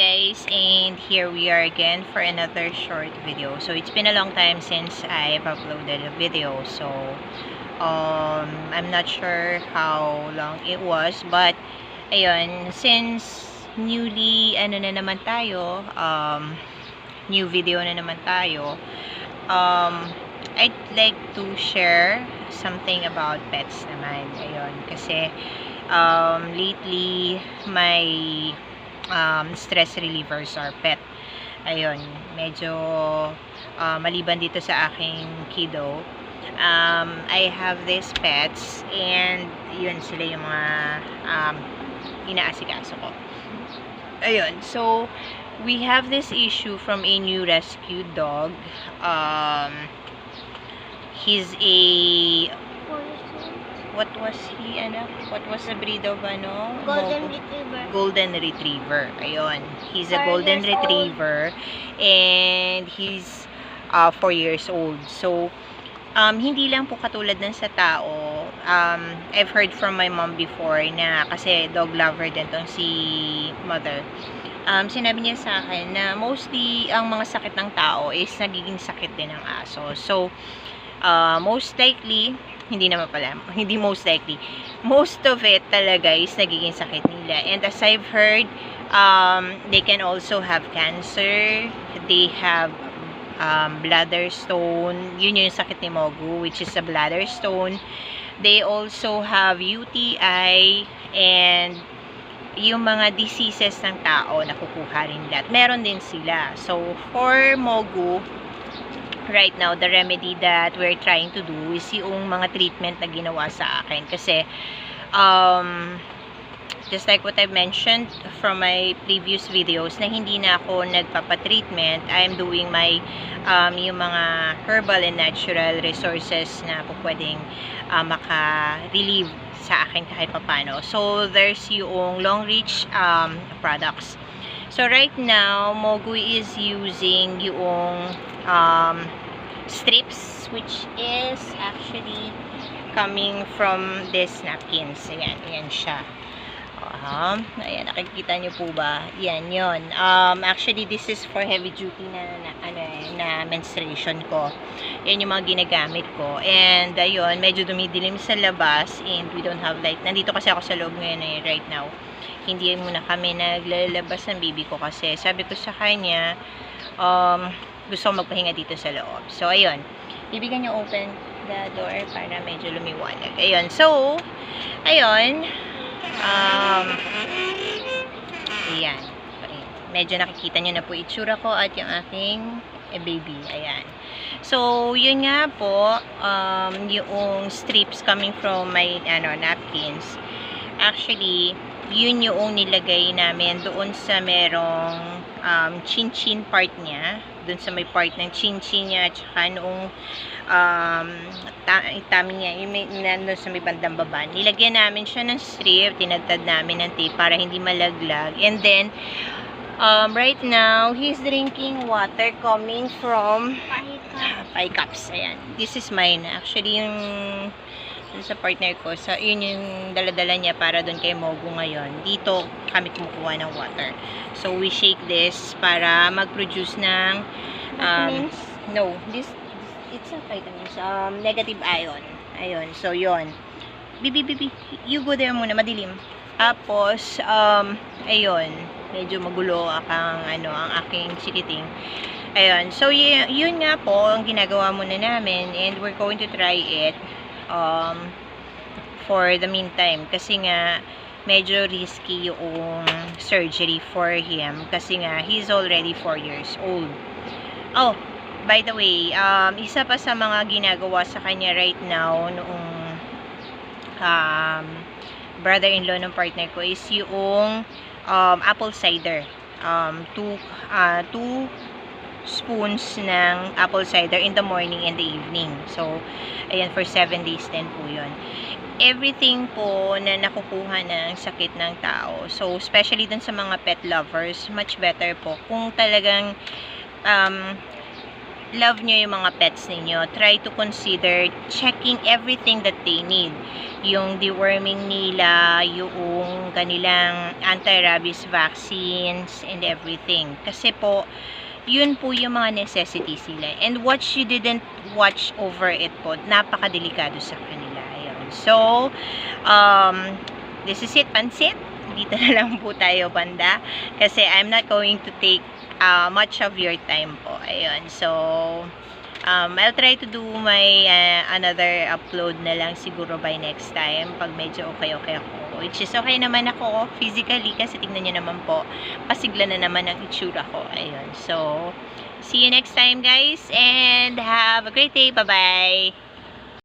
guys, and here we are again for another short video. So it's been a long time since I've uploaded a video, so I'm not sure how long it was, but ayun, since newly na naman tayo, new video na naman tayo, I'd like to share something about pets naman. Ayun, kasi lately my stress relievers are pet. Ayun, medyo maliban dito sa aking kiddo, I have these pets, and yun sila yung mga inaasikaso ko. Ayun, so we have this issue from a new rescued dog. He's a what was the breed of Golden Retriever. Golden Retriever. Ayun. He's a Golden Retriever. And he's 4 years old. So, hindi lang po katulad ng sa tao. I've heard from my mom before na kasi dog lover din tong si mother. Sinabi niya sa akin na mostly ang mga sakit ng tao is nagiging sakit din ng aso. So, most likely, hindi most likely, most of it talaga is nagiging sakit nila. And as I've heard, they can also have cancer, they have bladder stone, yun yung sakit ni Mogu, which is a bladder stone. They also have UTI, and yung mga diseases ng tao nakukuha rin lahat. Meron din sila. So, for Mogu, right now, the remedy that we're trying to do is yung mga treatment na ginawa sa akin. Kasi, just like what I've mentioned from my previous videos, na hindi na ako nagpapa-treatment, I'm doing my, yung mga herbal and natural resources na po pwedeng maka-relieve sa akin kahit papano. So, there's yung long reach products. So, right now, Mogu is using yung strips, which is actually coming from this napkins. Ayan, ayan siya. Ayan, nakikita nyo po ba? Yan, yun. Actually, this is for heavy duty na menstruation ko. Yan yung mga ginagamit ko. And, ayun, medyo dumidilim sa labas, and we don't have light. Nandito kasi ako sa loob ngayon right now. Hindi muna kami naglalabas ng baby ko kasi sabi ko sa kanya, gusto ko magpahinga dito sa loob. So, ayun. Bibigyan nyo open the door para medyo lumiwanag. Ayun. So, ayun. Ayan. Medyo nakikita nyo na po itsura ko at yung aking baby. Ayan. So, yun nga po, yung strips coming from my napkins. Actually, yun yung nilagay namin doon sa merong chin-chin part niya, doon sa may part ng chin-chin niya, at saka noong tummy niya, yung nandun sa may bandang baba. Nilagyan namin siya ng strip, tinagtad namin ng tape para hindi malaglag. And then, right now, he's drinking water coming from pie cups. Ayan. This is mine. Actually, yung sa partner ko, so, yun yung daladala niya para doon kay Mogu ngayon. Dito kami kumukuha ng water. So, we shake this para mag-produce ng no, it's a vitamins, negative ion. Ayun, so yun. Bibi, you go there muna, madilim. Tapos, ayun, medyo magulo ang aking chikiting. Ayun, so yun nga po ang ginagawa muna namin, and we're going to try it for the meantime, kasi nga medyo risky yung surgery for him, kasi nga he's already 4 years old. Oh, by the way, isa pa sa mga ginagawa sa kanya right now noong brother-in-law ng partner ko is yung apple cider. 2 spoons ng apple cider in the morning and the evening. So, ayan, for 7 days din po yun. Everything po na nakukuha ng sakit ng tao, so especially dun sa mga pet lovers, much better po kung talagang love nyo yung mga pets ninyo, try to consider checking everything that they need. Yung deworming nila, yung yung kanilang anti-rabies vaccines and everything. Kasi po, yun po yung mga necessities nila. And what you didn't watch over it po, napakadelikado sa kanila. Ayun. So, this is it, pansit. Dito na lang po tayo, banda. Kasi I'm not going to take much of your time po. Ayun. So, I'll try to do my another upload na lang siguro by next time. Pag medyo okay ako. Which is okay naman ako physically kasi tingnan nyo naman po. Pasigla na naman ang itsura ko. Ayun. So, see you next time guys. And have a great day. Bye-bye.